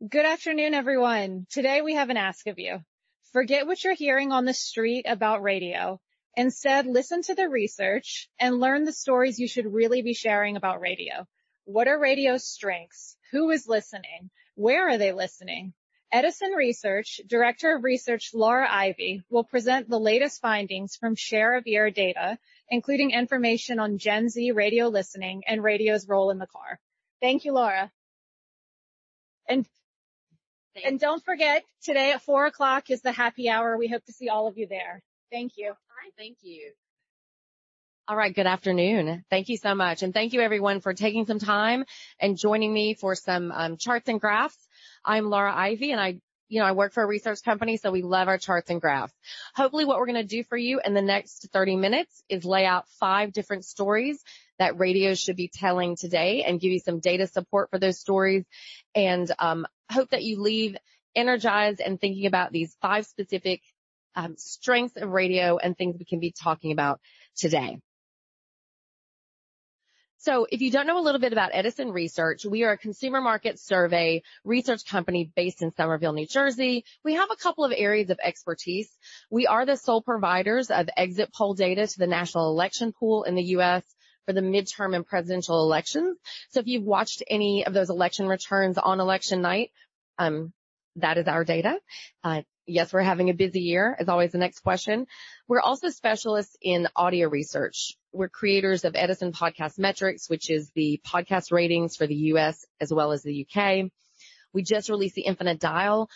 Good afternoon, everyone. Today we have an ask of you. Forget what you're hearing on the street about radio. Instead, listen to the research and learn the stories you should really be sharing about radio. What are radio's strengths? Who is listening? Where are they listening? Edison Research Director of Research Laura Ivey will present the latest findings from share of ear data, including information on Gen Z radio listening and radio's role in the car. Thank you, Laura. And don't forget, today at 4 o'clock is the happy hour. We hope to see all of you there. Thank you. All right, thank you. All right, good afternoon. Thank you so much. And thank you, everyone, for taking some time and joining me for some charts and graphs. I'm Laura Ivey, and I work for a research company, so we love our charts and graphs. Hopefully what we're going to do for you in the next 30 minutes is lay out 5 different stories that radio should be telling today and give you some data support for those stories, and hope that you leave energized and thinking about these 5 specific strengths of radio and things we can be talking about today. So if you don't know a little bit about Edison Research, we are a consumer market survey research company based in Somerville, New Jersey. We have a couple of areas of expertise. We are the sole providers of exit poll data to the national election pool in the U.S. for the midterm and presidential elections. So if you've watched any of those election returns on election night, that is our data. Yes, we're having a busy year, as always, the next question. We're also specialists in audio research. We're creators of Edison Podcast Metrics, which is the podcast ratings for the U.S. as well as the UK. We just released the Infinite Dial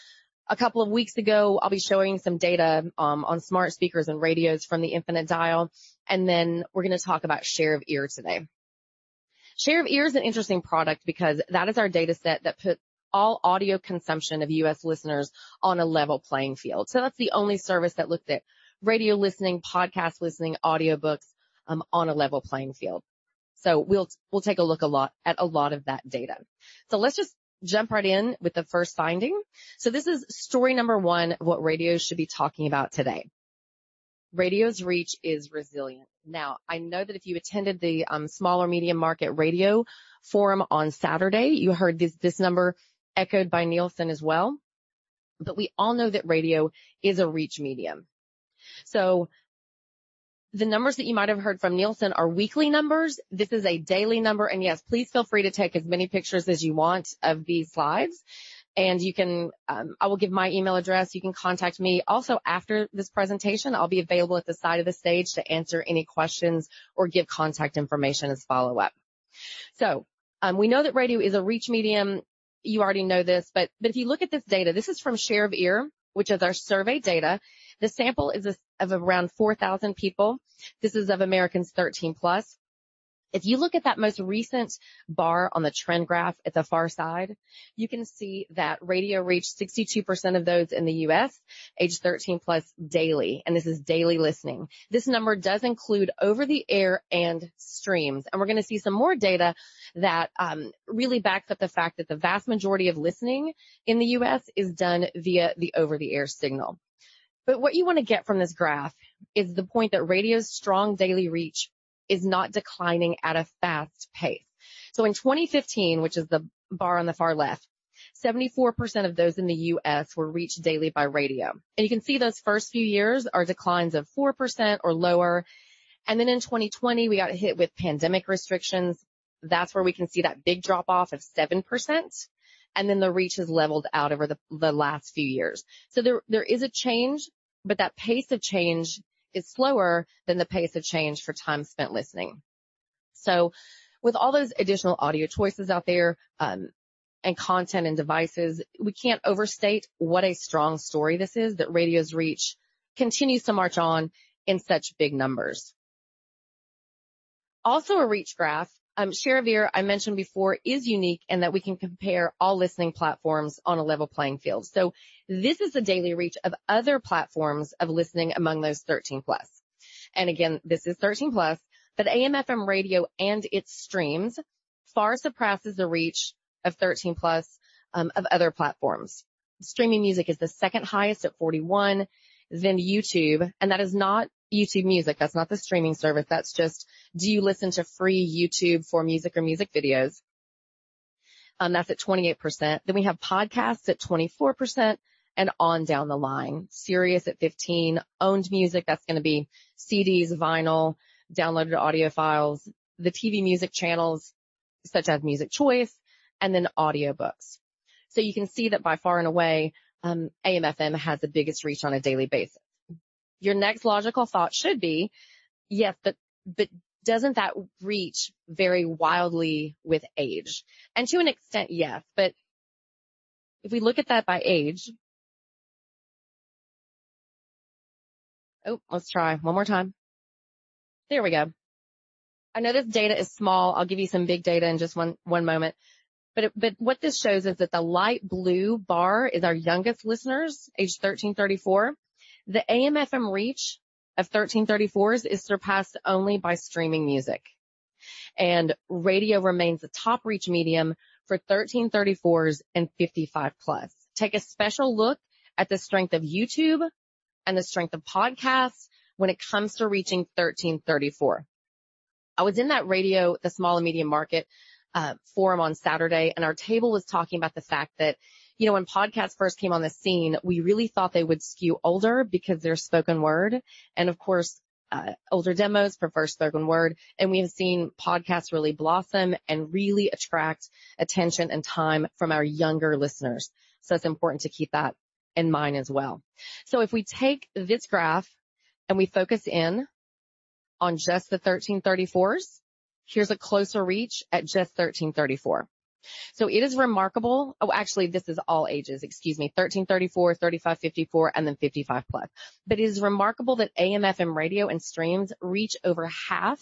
a couple of weeks ago. I'll be showing some data on smart speakers and radios from the Infinite Dial. And then we're going to talk about share of ear today. Share of ear is an interesting product because that is our data set that put all audio consumption of U.S. listeners on a level playing field. So that's the only service that looked at radio listening, podcast listening, audiobooks on a level playing field. So we'll take a look at a lot of that data. So let's just jump right in with the first finding. So this is story number 1 of what radio should be talking about today. Radio's reach is resilient. Now, I know that if you attended the small or medium market radio forum on Saturday, you heard this number echoed by Nielsen as well. But we all know that radio is a reach medium. So the numbers that you might have heard from Nielsen are weekly numbers. This is a daily number. And yes, please feel free to take as many pictures as you want of these slides. And you can, I will give my email address. You can contact me. Also, after this presentation, I'll be available at the side of the stage to answer any questions or give contact information as follow-up. So we know that radio is a reach medium. You already know this, but if you look at this data, this is from Share of Ear, which is our survey data. The sample is of around 4,000 people. This is of Americans 13 plus. If you look at that most recent bar on the trend graph at the far side, you can see that radio reached 62% of those in the U.S., age 13 plus daily, and this is daily listening. This number does include over-the-air and streams, and we're going to see some more data that really backs up the fact that the vast majority of listening in the U.S. is done via the over-the-air signal. But what you want to get from this graph is the point that radio's strong daily reach is not declining at a fast pace. So in 2015, which is the bar on the far left, 74% of those in the U.S. were reached daily by radio. And you can see those first few years are declines of 4% or lower. And then in 2020, we got hit with pandemic restrictions. That's where we can see that big drop off of 7%. And then the reach has leveled out over the last few years. So there is a change, but that pace of change is slower than the pace of change for time spent listening. So with all those additional audio choices out there and content and devices, we can't overstate what a strong story this is, that radio's reach continues to march on in such big numbers. Also a reach graph, share of ear, I mentioned before, is unique in that we can compare all listening platforms on a level playing field. So this is the daily reach of other platforms of listening among those 13 plus. And again, this is 13 plus, but AM/FM radio and its streams far surpasses the reach of 13 plus of other platforms. Streaming music is the second highest at 41, then YouTube, and that is not YouTube Music. That's not the streaming service. That's just, do you listen to free YouTube for music or music videos? That's at 28%. Then we have podcasts at 24% and on down the line. Sirius at 15%. Owned music, that's going to be CDs, vinyl, downloaded audio files, the TV music channels such as Music Choice, and then audiobooks. So you can see that by far and away, AM/FM has the biggest reach on a daily basis. Your next logical thought should be, yes, but doesn't that reach vary wildly with age? And to an extent, yes. But if we look at that by age, let's try one more time. There we go. I know this data is small. I'll give you some big data in just one moment. But what this shows is that the light blue bar is our youngest listeners, age 13-34. The AM/FM reach of 13-34s is surpassed only by streaming music. And radio remains the top reach medium for 13-34s and 55 plus. Take a special look at the strength of YouTube and the strength of podcasts when it comes to reaching 13-34. I was in that radio, the small and medium market forum on Saturday, and our table was talking about the fact that, when podcasts first came on the scene, we really thought they would skew older because they're spoken word. And of course, older demos prefer spoken word. And we have seen podcasts really blossom and really attract attention and time from our younger listeners. So it's important to keep that in mind as well. So if we take this graph and we focus in on just the 13-34s, here's a closer reach at just 13-34. So it is remarkable. Oh, actually, this is all ages, 13-34, 35-54, and then 55 plus. But it is remarkable that AM/FM radio and streams reach over half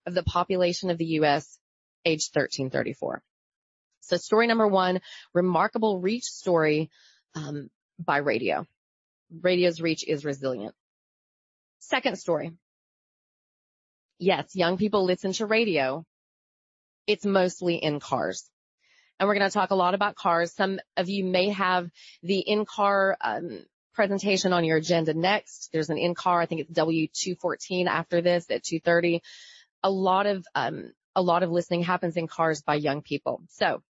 of the population of the U.S. age 13-34. So story number one, remarkable reach story by radio. Radio's reach is resilient. Second story. Yes, young people listen to radio. It's mostly in cars. And we're going to talk a lot about cars. Some of you may have the in-car presentation on your agenda next. There's an in-car, I think it's W214 after this at 2:30. A lot of listening happens in cars by young people. So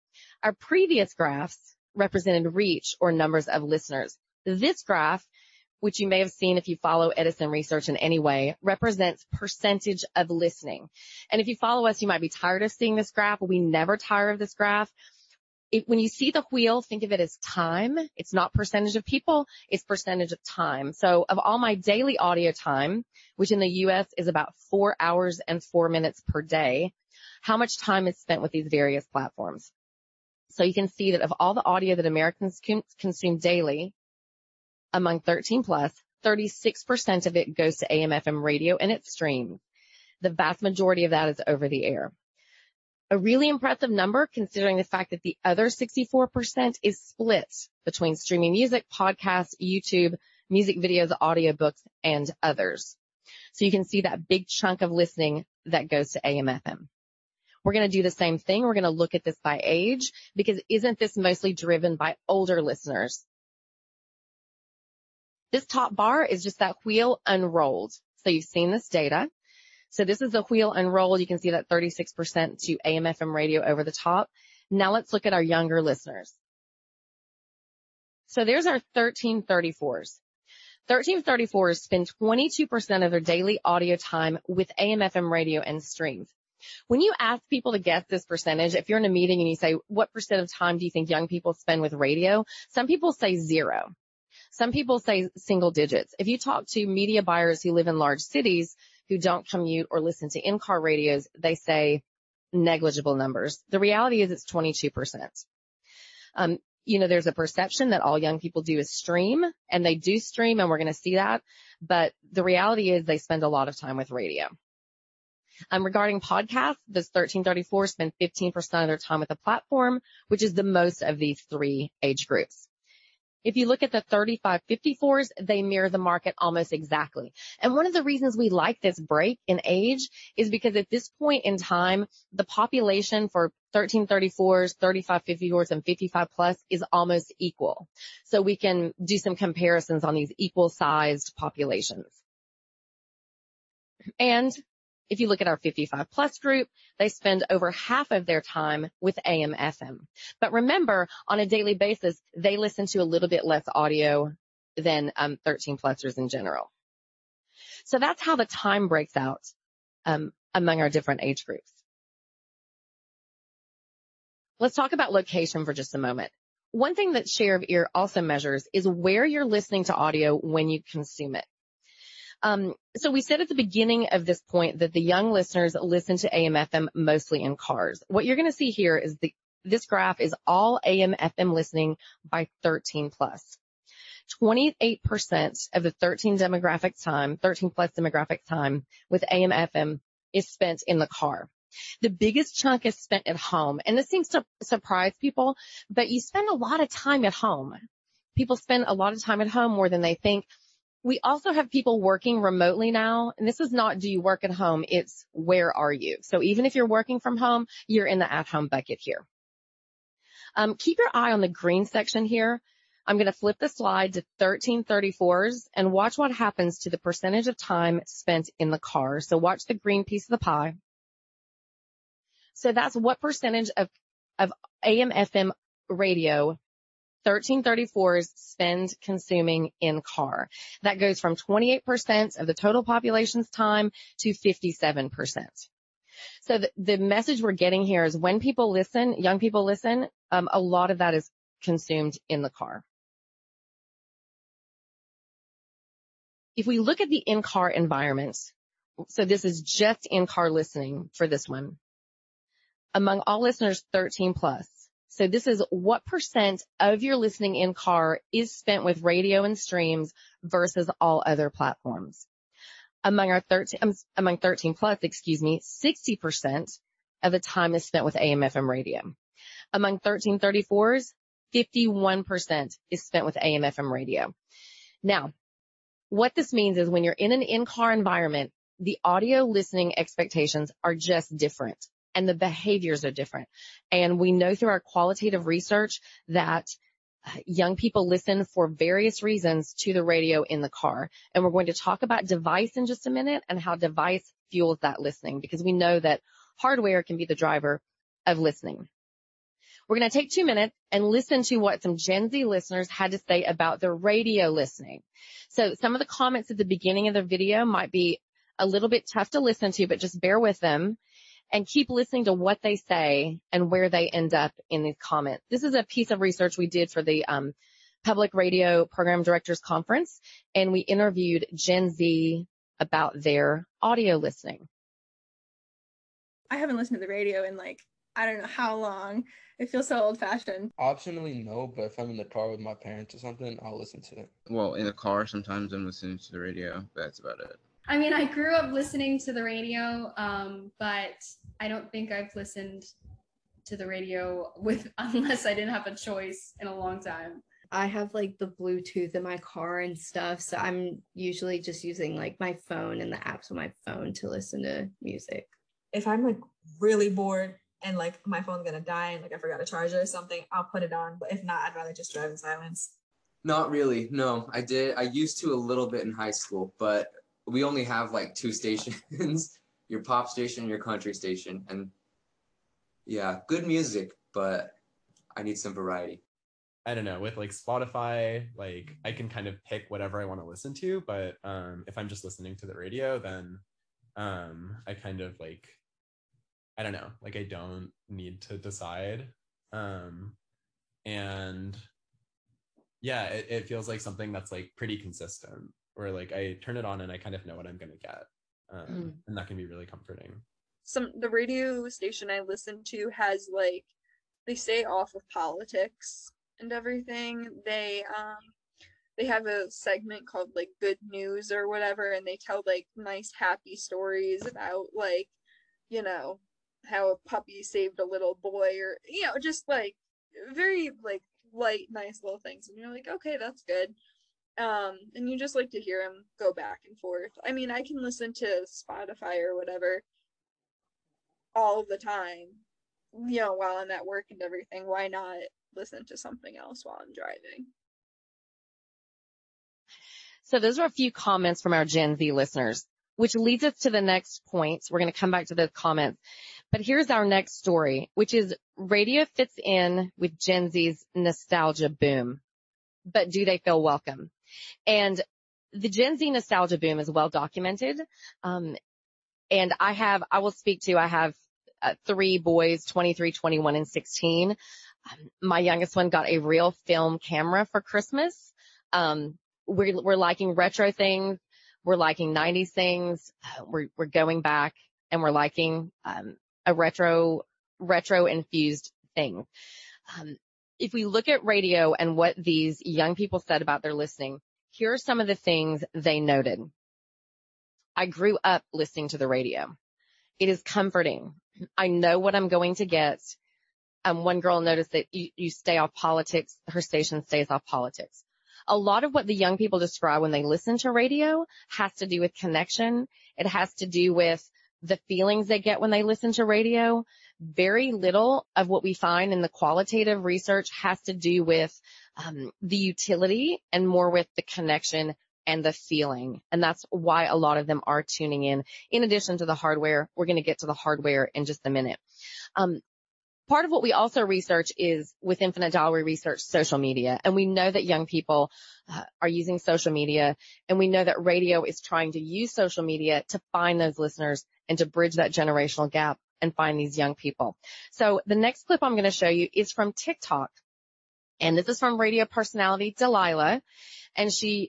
our previous graphs represented reach or numbers of listeners. This graph, which you may have seen if you follow Edison research in any way, represents percentage of listening. And if you follow us, you might be tired of seeing this graph. We never tire of this graph. When you see the wheel, think of it as time. It's not percentage of people, it's percentage of time. So of all my daily audio time, which in the U.S. is about 4 hours and 4 minutes per day, how much time is spent with these various platforms? So you can see that of all the audio that Americans consume daily, among 13 plus, 36% of it goes to AM/FM radio and it's streamed. The vast majority of that is over the air. A really impressive number considering the fact that the other 64% is split between streaming music, podcasts, YouTube, music videos, audiobooks, and others. So you can see that big chunk of listening that goes to AM/FM. We're going to do the same thing. We're going to look at this by age because isn't this mostly driven by older listeners? This top bar is just that wheel unrolled. So you've seen this data. So this is the wheel unrolled. You can see that 36% to AM/FM radio over the top. Now let's look at our younger listeners. So there's our 13-34s. 13-34s spend 22% of their daily audio time with AM/FM radio and streams. When you ask people to guess this percentage, if you're in a meeting and you say, what percent of time do you think young people spend with radio? Some people say 0. Some people say single digits. If you talk to media buyers who live in large cities who don't commute or listen to in-car radios, they say negligible numbers. The reality is it's 22%. There's a perception that all young people do is stream, and they do stream, and we're going to see that. But the reality is they spend a lot of time with radio. Regarding podcasts, this 13-34 spend 15% of their time with the platform, which is the most of these three age groups. If you look at the 35-54s, they mirror the market almost exactly. And one of the reasons we like this break in age is because at this point in time, the population for 13-34s, 35-54s, and 55 plus is almost equal. So we can do some comparisons on these equal sized populations. And If you look at our 55 plus group, they spend over half of their time with AM FM. But remember, on a daily basis, they listen to a little bit less audio than 13 plusers in general. So that's how the time breaks out among our different age groups. Let's talk about location for just a moment. One thing that share of ear also measures is where you're listening to audio when you consume it. So we said at the beginning of this point that the young listeners listen to AM FM mostly in cars. What you're going to see here is this graph is all AM FM listening by 13 plus. 28% of the 13 plus demographic time with AM FM is spent in the car. The biggest chunk is spent at home. And this seems to surprise people, but you spend a lot of time at home. People spend a lot of time at home more than they think. We also have people working remotely now. And this is not, do you work at home? It's where are you? So even if you're working from home, you're in the at-home bucket here. Keep your eye on the green section here. I'm going to flip the slide to 1334s and watch what happens to the percentage of time spent in the car. So watch the green piece of the pie. So that's what percentage of AM FM radio 1334s spend consuming in car. That goes from 28% of the total population's time to 57%. So the message we're getting here is when people listen, young people listen, a lot of that is consumed in the car. If we look at the in-car environment, so this is just in-car listening for this one, among all listeners 13 plus. So this is what percent of your listening in car is spent with radio and streams versus all other platforms. Among 13 plus, 60% of the time is spent with AM FM radio. Among 1334s, 51% is spent with AM FM radio. Now, what this means is when you're in an in-car environment, the audio listening expectations are just different and the behaviors are different. And we know through our qualitative research that young people listen for various reasons to the radio in the car. And we're going to talk about device in just a minute and how device fuels that listening, because we know that hardware can be the driver of listening. We're going to take 2 minutes and listen to what some Gen Z listeners had to say about their radio listening. So some of the comments at the beginning of the video might be a little bit tough to listen to, but just bear with them and keep listening to what they say and where they end up in these comments. This is a piece of research we did for the Public Radio Program Directors Conference, and we interviewed Gen Z about their audio listening. I haven't listened to the radio in I don't know how long. It feels so old-fashioned. Optionally, no, but if I'm in the car with my parents or something, I'll listen to it. Well, in the car, sometimes I'm listening to the radio, but that's about it. I mean, I grew up listening to the radio, but I don't think I've listened to the radio unless I didn't have a choice in a long time. I have the Bluetooth in my car and stuff, so I'm usually just using my phone and the apps on my phone to listen to music. If I'm really bored and my phone's gonna die and I forgot to charge it or something, I'll put it on. But if not, I'd rather just drive in silence. Not really, no. I used to a little bit in high school, but we only have 2 stations, your pop station and your country station. And yeah, good music, but I need some variety. I don't know, with Spotify, I can kind of pick whatever I want to listen to, but if I'm just listening to the radio, then I kind of I don't know, I don't need to decide. And yeah, it feels like something that's pretty consistent, where I turn it on and I kind of know what I'm going to get. And that can be really comforting. The radio station I listen to has they stay off of politics and everything. They have a segment called Good News or whatever, and they tell nice happy stories about how a puppy saved a little boy, or just very light, nice little things, and you're okay, that's good. And you just like to hear him go back and forth. I mean, I can listen to Spotify or whatever all the time, while I'm at work and everything. Why not listen to something else while I'm driving? So those are a few comments from our Gen Z listeners. which leads us to the next point. We're going to come back to those comments. But here's our next story, which is radio fits in with Gen Z's nostalgia boom. But do they feel welcome? And the Gen Z nostalgia boom is well documented. And I have 3 boys, 23, 21, and 16. My youngest one got a real film camera for Christmas. We're liking retro things. We're liking 90s things. We're going back and we're liking, a retro infused thing. If we look at radio and what these young people said about their listening, here are some of the things they noted. I grew up listening to the radio. It is comforting. I know what I'm going to get. One girl noticed that you stay off politics. Her station stays off politics. A lot of what the young people describe when they listen to radio has to do with connection. It has to do with the feelings they get when they listen to radio. Very little of what we find in the qualitative research has to do with the utility and more with the connection and the feeling. And that's why a lot of them are tuning in addition to the hardware. We're going to get to the hardware in just a minute. Part of what we also research is with Infinite Dial, we research social media. And we know that young people are using social media. And we know that radio is trying to use social media to find those listeners and to bridge that generational gap and find these young people. So the next clip I'm going to show you is from TikTok. And this is from radio personality Delilah. And do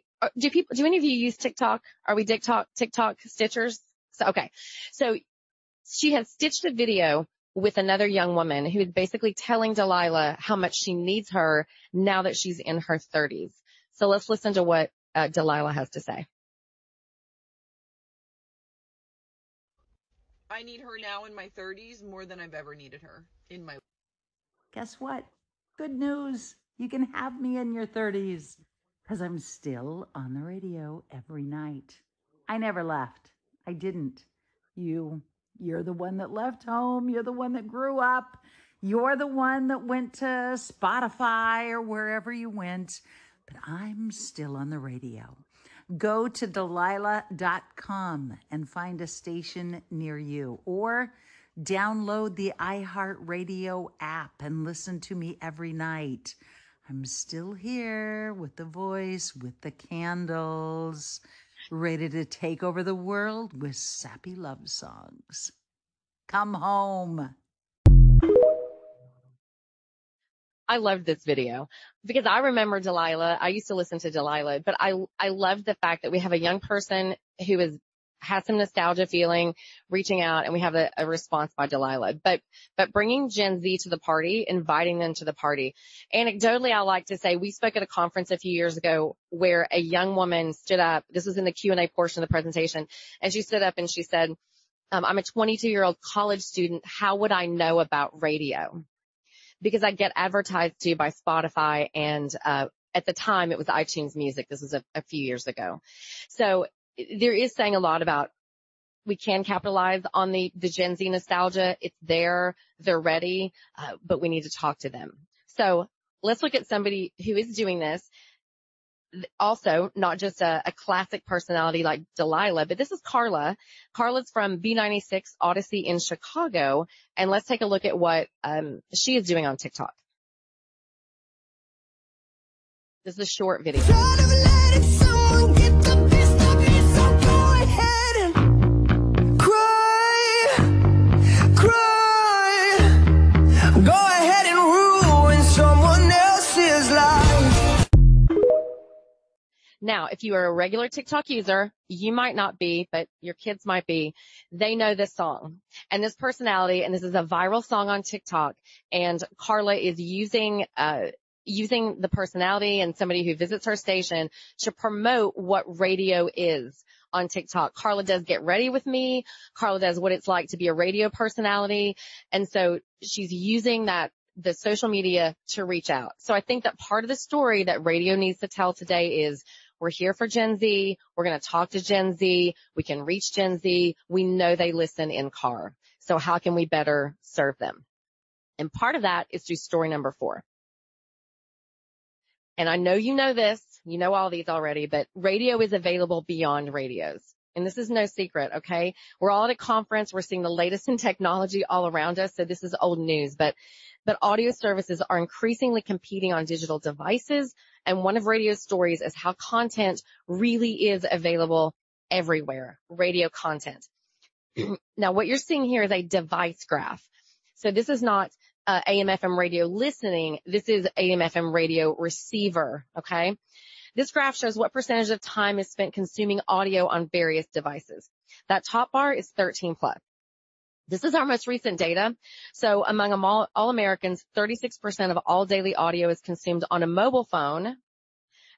any of you use TikTok? Are we TikTok stitchers? So she has stitched a video with another young woman who is basically telling Delilah how much she needs her now that she's in her 30s. So let's listen to what Delilah has to say. I need her now in my 30s more than I've ever needed her in my. Guess what? Good news. You can have me in your 30s because I'm still on the radio every night. I never left. I didn't. You're the one that left home. You're the one that grew up. You're the one that went to Spotify or wherever you went. But I'm still on the radio. Go to Delilah.com and find a station near you, or download the iHeartRadio app and listen to me every night. I'm still here with the voice, with the candles, ready to take over the world with sappy love songs. Come home. I loved this video because I remember Delilah. I used to listen to Delilah, but I loved the fact that we have a young person who has some nostalgia feeling reaching out, and we have a response by Delilah, but bringing Gen Z to the party, inviting them to the party. Anecdotally, I like to say we spoke at a conference a few years ago where a young woman stood up. This was in the Q&A portion of the presentation. And she stood up and she said, I'm a 22-year-old college student. How would I know about radio? Because I get advertised to by Spotify, and at the time it was iTunes Music. This was a few years ago. So there is saying a lot about we can capitalize on the Gen Z nostalgia. It's there, they're ready, but we need to talk to them. So let's look at somebody who is doing this. Also, not just a classic personality like Delilah, but this is Carla. Carla's from B96 Odyssey in Chicago. And let's take a look at what she is doing on TikTok. This is a short video. Now, if you are a regular TikTok user, you might not be, but your kids might be. They know this song and this personality, and this is a viral song on TikTok. And Carla is using the personality and somebody who visits her station to promote what radio is on TikTok. Carla does Get Ready With Me. Carla does what it's like to be a radio personality. And so she's using the social media to reach out. So I think that part of the story that radio needs to tell today is we're here for Gen Z. We're going to talk to Gen Z. We can reach Gen Z. We know they listen in car. So how can we better serve them? And part of that is through story number 4. And I know you know this. You know all these already, but radio is available beyond radios. And this is no secret, okay? We're all at a conference. We're seeing the latest in technology all around us. So this is old news, but audio services are increasingly competing on digital devices. And one of radio's stories is how content really is available everywhere, radio content. Now, what you're seeing here is a device graph. So this is not AM/FM radio listening. This is AM/FM radio receiver, okay? This graph shows what percentage of time is spent consuming audio on various devices. That top bar is 13 plus. This is our most recent data. So among all Americans, 36% of all daily audio is consumed on a mobile phone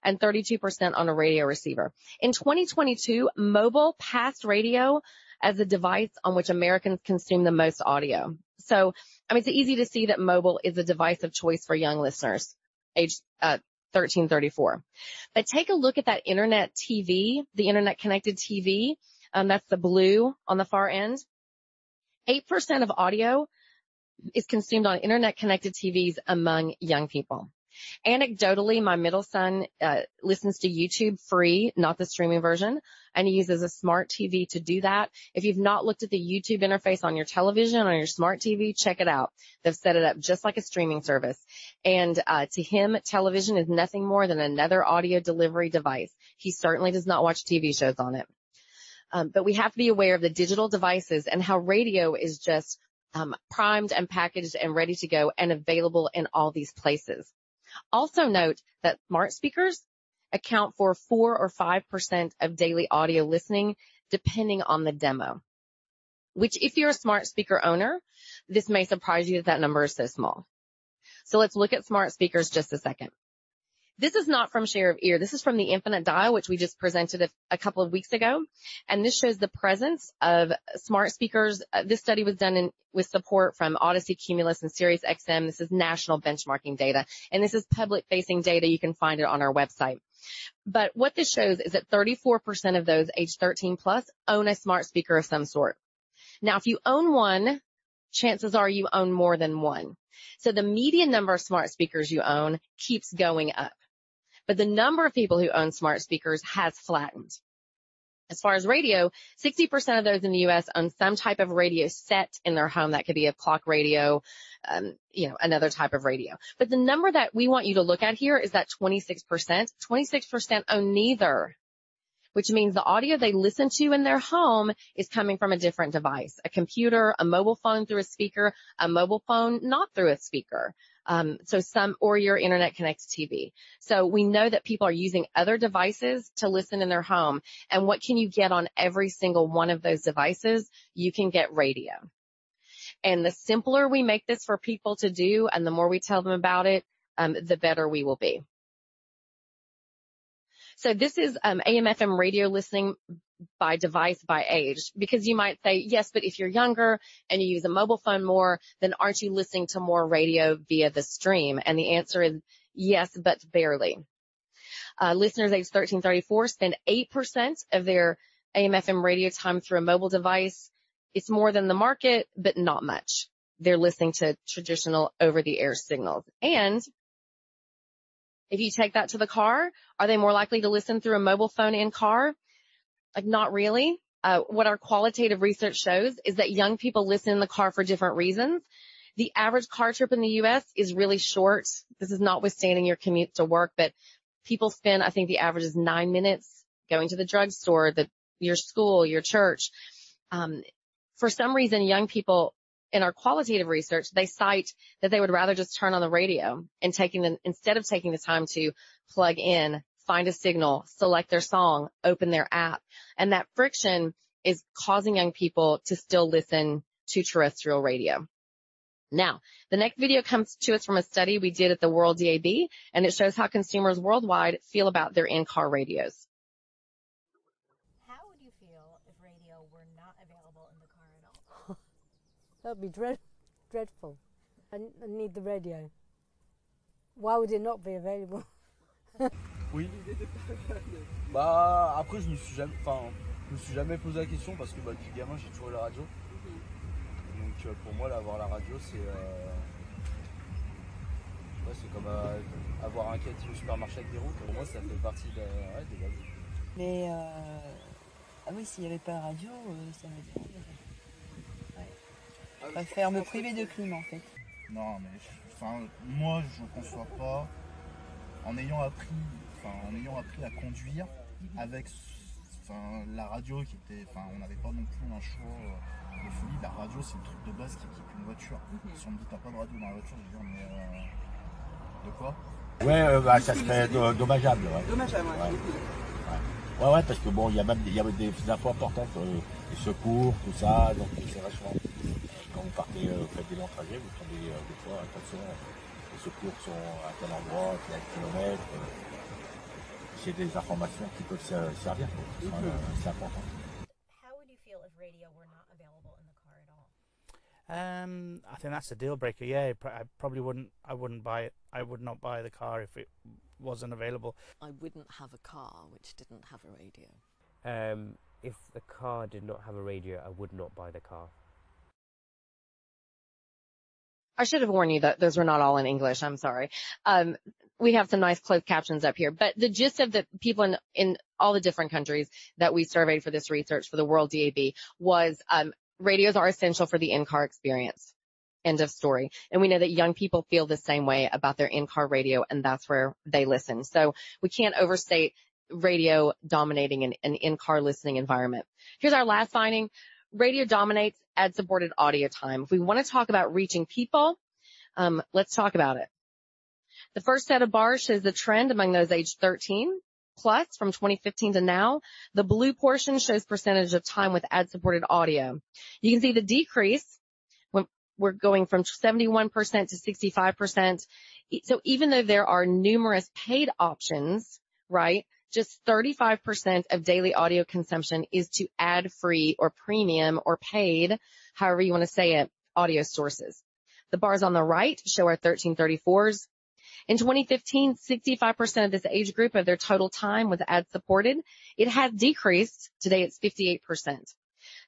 and 32% on a radio receiver. In 2022, mobile passed radio as the device on which Americans consume the most audio. So, it's easy to see that mobile is a device of choice for young listeners, age 13-34. But take a look at that internet TV, the internet connected TV. That's the blue on the far end. 8% of audio is consumed on internet connected TVs among young people. Anecdotally, my middle son listens to YouTube free, not the streaming version, and he uses a smart TV to do that. If you've not looked at the YouTube interface on your television, on your smart TV, check it out. They've set it up just like a streaming service. And to him, television is nothing more than another audio delivery device. He certainly does not watch TV shows on it. But we have to be aware of the digital devices and how radio is just primed and packaged and ready to go and available in all these places. Also note that smart speakers account for 4 or 5% of daily audio listening, depending on the demo, which if you're a smart speaker owner, this may surprise you that number is so small. So let's look at smart speakers just a second. This is not from Share of Ear. This is from the Infinite Dial, which we just presented a couple of weeks ago. And this shows the presence of smart speakers. This study was done with support from Odyssey, Cumulus, and Sirius XM. This is national benchmarking data. And this is public-facing data. You can find it on our website. But what this shows is that 34% of those age 13 plus own a smart speaker of some sort. Now, if you own one, chances are you own more than one. So the median number of smart speakers you own keeps going up. But the number of people who own smart speakers has flattened. As far as radio, 60% of those in the U.S. own some type of radio set in their home. That could be a clock radio, another type of radio. But the number that we want you to look at here is that 26%. 26% own neither, which means the audio they listen to in their home is coming from a different device, a computer, a mobile phone through a speaker, a mobile phone not through a speaker. Or your internet connected TV. So we know that people are using other devices to listen in their home. And what can you get on every single one of those devices? You can get radio. And the simpler we make this for people to do and the more we tell them about it, the better we will be. So this is AM/FM radio listening by device, by age, because you might say, yes, but if you're younger and you use a mobile phone more, then aren't you listening to more radio via the stream? And the answer is yes, but barely. Listeners age 13-34 spend 8% of their AM/FM radio time through a mobile device. It's more than the market, but not much. They're listening to traditional over-the-air signals. And if you take that to the car, are they more likely to listen through a mobile phone in car? Not really. What our qualitative research shows is that young people listen in the car for different reasons. The average car trip in the U.S. is really short. This is notwithstanding your commute to work, but people spend, I think the average is 9 minutes going to the drugstore, your school, your church. For some reason, young people in our qualitative research, they cite that they would rather just turn on the radio and instead of taking the time to plug in, find a signal, select their song, open their app. And that friction is causing young people to still listen to terrestrial radio. Now, the next video comes to us from a study we did at the World DAB, and it shows how consumers worldwide feel about their in-car radios. How would you feel if radio were not available in the car at all? That would be dreadful. I need the radio. Why would it not be available? Oui. Bah après je me suis jamais posé la question parce que depuis gamin j'ai toujours eu la radio. Donc pour moi avoir la radio c'est comme avoir un caddie au supermarché avec des roues. Pour moi ça fait partie des bases. Mais Ah oui, s'il n'y avait pas la radio, ça me dérangerait. Ouais. Je préfère me priver de clim en fait. Non, mais moi, je ne conçois pas, en ayant appris à conduire avec la radio qui était, on n'avait pas non plus un choix de folie. La radio, c'est le truc de base qui équipe une voiture. Si on me dit t'as pas de radio dans la voiture, je vais dire mais de quoi? Ouais, ça serait dommageable. Ouais. Dommageable, ouais. Ouais, parce que bon, il y avait des infos importantes, les secours, tout ça, donc c'est vachement. Quand vous partez, vous faites des longs trajets, vous tombez des fois, attention, les secours sont à tel endroit, à tel kilomètre. C'est des informations qui peuvent servir. C'est important. How would you feel if radio were not available in the car at all? I think that's a deal breaker. Yeah, I probably wouldn't. I wouldn't buy it. I would not buy the car if it wasn't available. I wouldn't have a car which didn't have a radio. If the car did not have a radio, I would not buy the car. I should have warned you that those were not all in English. I'm sorry. We have some nice closed captions up here, but the gist of the people in all the different countries that we surveyed for this research for the World DAB was, radios are essential for the in-car experience. End of story. And we know that young people feel the same way about their in-car radio, and that's where they listen. So we can't overstate radio dominating an in-car listening environment. Here's our last finding. Radio dominates ad-supported audio time. If we want to talk about reaching people, let's talk about it. The first set of bars shows the trend among those aged 13 plus from 2015 to now. The blue portion shows percentage of time with ad-supported audio. You can see the decrease when we're going from 71% to 65%. So even though there are numerous paid options, right, just 35% of daily audio consumption is to ad-free or premium or paid, however you want to say it, audio sources. The bars on the right show our 1334s. In 2015, 65% of this age group of their total time was ad-supported. It has decreased. Today it's 58%.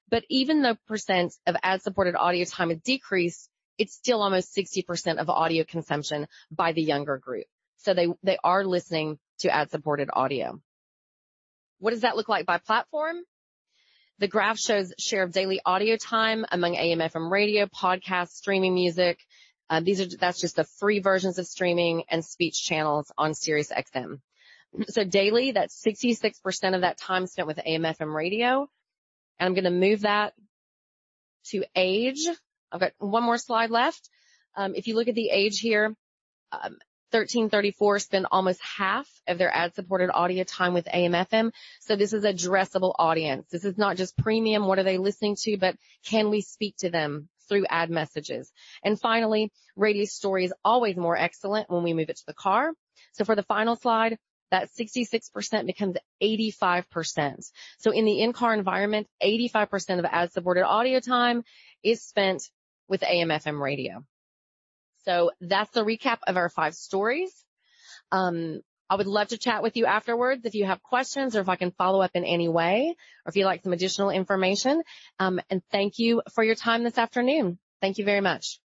But even though percent of ad-supported audio time has decreased, it's still almost 60% of audio consumption by the younger group. So they are listening to ad-supported audio. What does that look like by platform? The graph shows share of daily audio time among AM/FM radio, podcasts, streaming music. That's just the free versions of streaming and speech channels on Sirius XM. So daily, that's 66% of that time spent with AM/FM radio. And I'm going to move that to age. I've got one more slide left. If you look at the age here, 1334 spend almost half of their ad-supported audio time with AM/FM. So this is a addressable audience. This is not just premium, what are they listening to, but can we speak to them through ad messages? And finally, radio story is always more excellent when we move it to the car. So for the final slide, that 66% becomes 85%. So in the in-car environment, 85% of ad-supported audio time is spent with AM/FM radio. So that's the recap of our 5 stories. I would love to chat with you afterwards if you have questions or if I can follow up in any way or if you'd like some additional information. And thank you for your time this afternoon. Thank you very much.